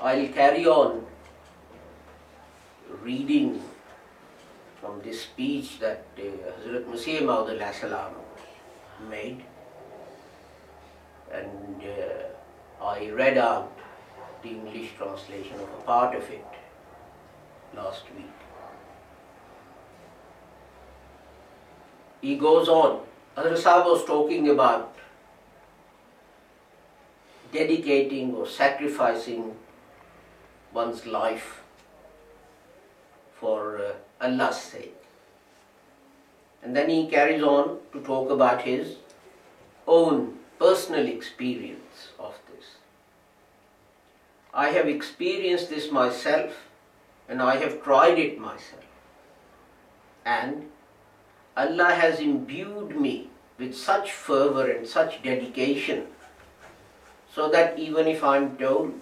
I'll carry on reading from this speech that Hazrat Masih Maud made, and I read out the English translation of a part of it last week. He goes on. Hazrat Sahib was talking about dedicating or sacrificing one's life for Allah's sake. And then he carries on to talk about his own personal experience of this. I have experienced this myself, and I have tried it myself. And Allah has imbued me with such fervour and such dedication, so that even if I am told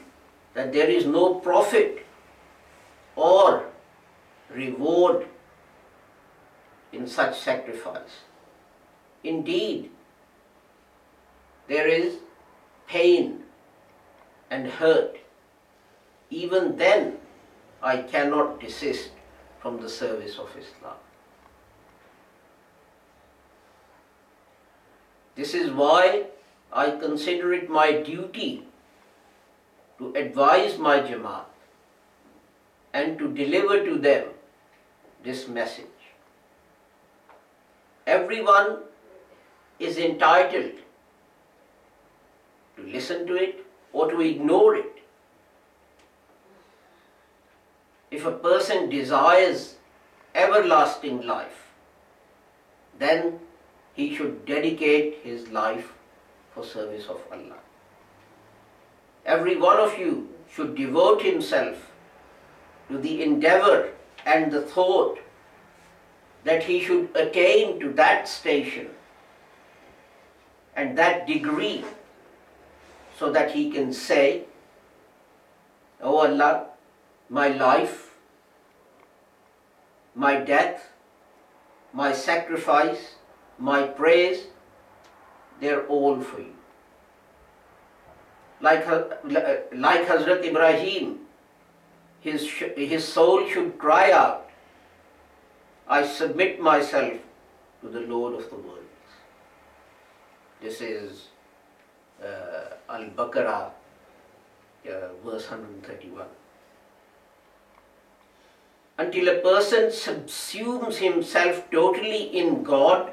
that there is no profit or reward in such sacrifice, indeed there is pain and hurt, even then I cannot desist from the service of Islam. This is why I consider it my duty to advise my jamaat and to deliver to them this message. Everyone is entitled to listen to it or to ignore it. If a person desires everlasting life, then he should dedicate his life for service of Allah. Every one of you should devote himself to the endeavor and the thought that he should attain to that station and that degree, so that he can say, "Oh Allah, my life, my death, my sacrifice, my praise, they're all for you." Like Hazrat Ibrahim, his soul should cry out, "I submit myself to the Lord of the worlds." This is Al-Baqarah, verse 131. Until a person subsumes himself totally in God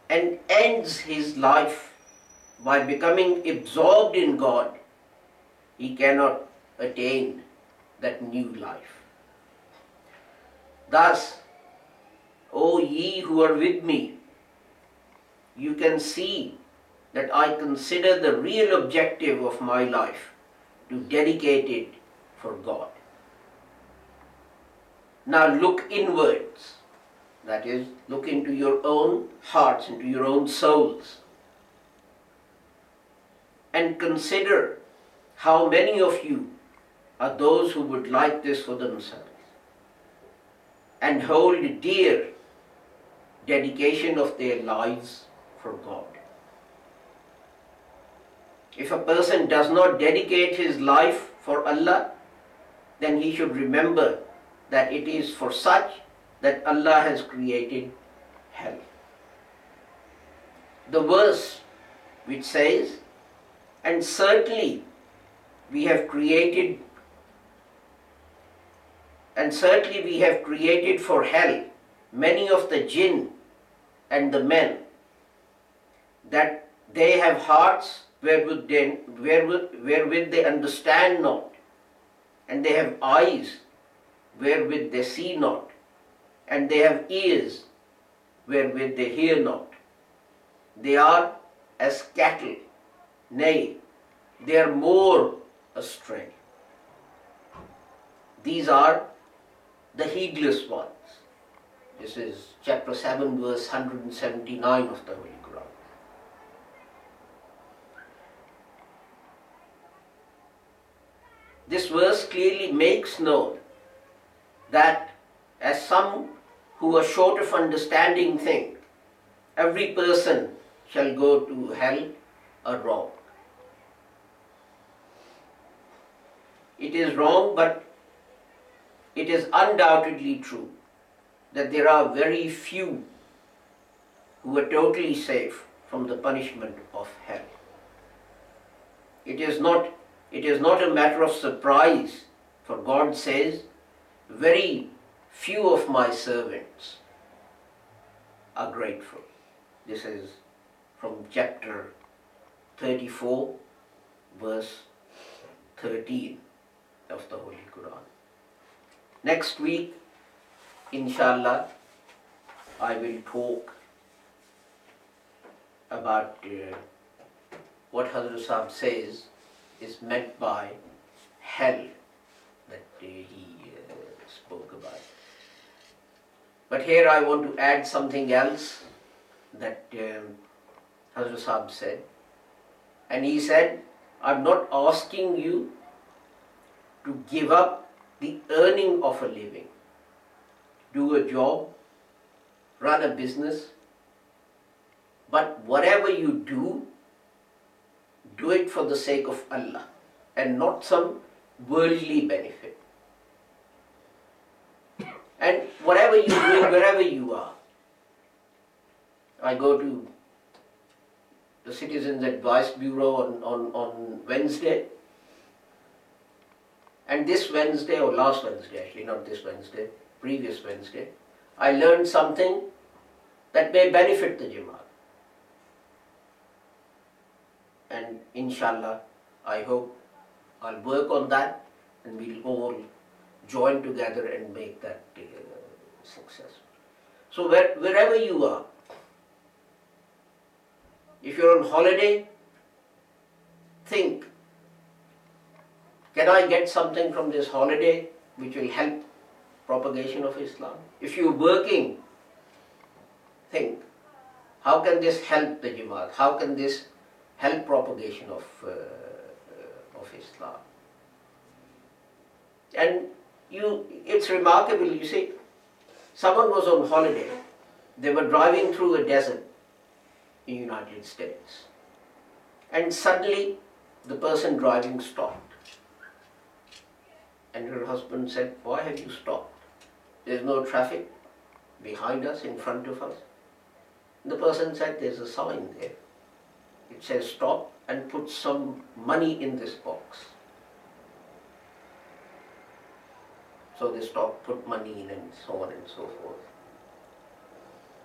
and ends his life by becoming absorbed in God, he cannot attain that new life. Thus, O ye who are with me, you can see that I consider the real objective of my life to dedicate it for God. Now look inwards, that is, look into your own hearts, into your own souls, and consider how many of you are those who would like this for themselves and hold dear dedication of their lives for God. If a person does not dedicate his life for Allah, then he should remember that it is for such that Allah has created hell. The verse which says, "And certainly we have created for hell many of the jinn and the men, that they have hearts wherewith they understand not, and they have eyes wherewith they see not, and they have ears wherewith they hear not. They are as cattle, nay, they are more astray. These are the heedless ones." This is chapter 7, verse 179 of the Holy Quran. This verse clearly makes known that, as some who are short of understanding think, every person shall go to hell or wrong. it is wrong, but it is undoubtedly true that there are very few who are totally safe from the punishment of hell. It is not a matter of surprise, for God says, very few of my servants are grateful. This is from chapter 34, verse 13 of the Holy Quran. Next week, inshallah, I will talk about what Hazrat Sahib says is meant by hell that he spoke about. But here I want to add something else that Hazrat Sahib said. And he said, I'm not asking you to give up the earning of a living. Do a job, run a business, but whatever you do, do it for the sake of Allah and not some worldly benefit. And whatever you do, wherever you are. I go to the Citizens Advice Bureau on Wednesday. And this Wednesday, or last Wednesday actually, not this Wednesday, previous Wednesday, I learned something that may benefit the Jamaat. And inshallah, I hope I'll work on that and we'll all join together and make that successful. So wherever you are, if you're on holiday, think, can I get something from this holiday which will help propagation of Islam? If you're working, think, how can this help the Jamaat? How can this help propagation of Islam? And it's remarkable, you see, someone was on holiday, they were driving through a desert in the United States, and suddenly the person driving stopped. And her husband said, why have you stopped? There's no traffic behind us, in front of us. And the person said, there's a sign there. It says stop and put some money in this box. So they stopped, put money in, and so on and so forth.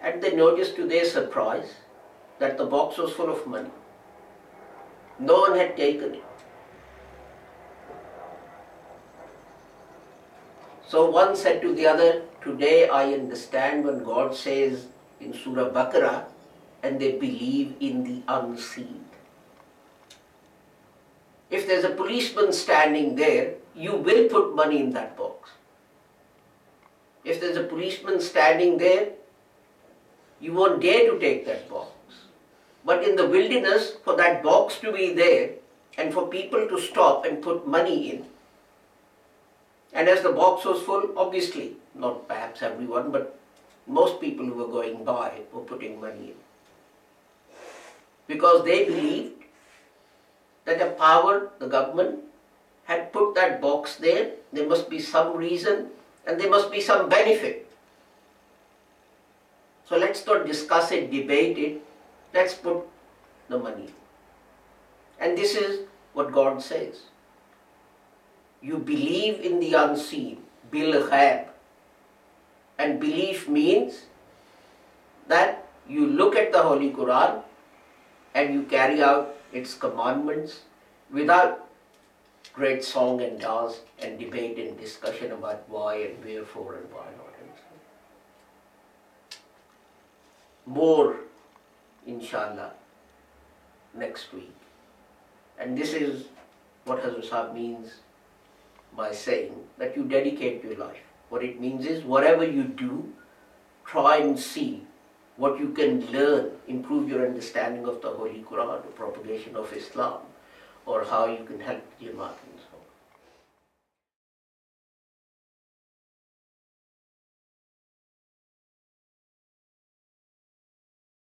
And they noticed to their surprise that the box was full of money. No one had taken it. So one said to the other, today I understand when God says in Surah Baqarah, and they believe in the unseen. If there's a policeman standing there, you will put money in that box. If there's a policeman standing there, you won't dare to take that box. But in the wilderness, for that box to be there and for people to stop and put money in, and as the box was full, obviously, not perhaps everyone, but most people who were going by were putting money in. Because they believed that a power, the government, had put that box there, there must be some reason and there must be some benefit. So let's not discuss it, debate it, let's put the money. And this is what God says. You believe in the unseen, bil ghaib. And belief means that you look at the Holy Quran and you carry out its commandments without great song and dance and debate and discussion about why and wherefore and why not. And so more, inshallah, next week. And this is what Hazrat Sahib means by saying that you dedicate your life. What it means is, whatever you do, try and see what you can learn, improve your understanding of the Holy Quran, the propagation of Islam, or how you can help the Jamaat.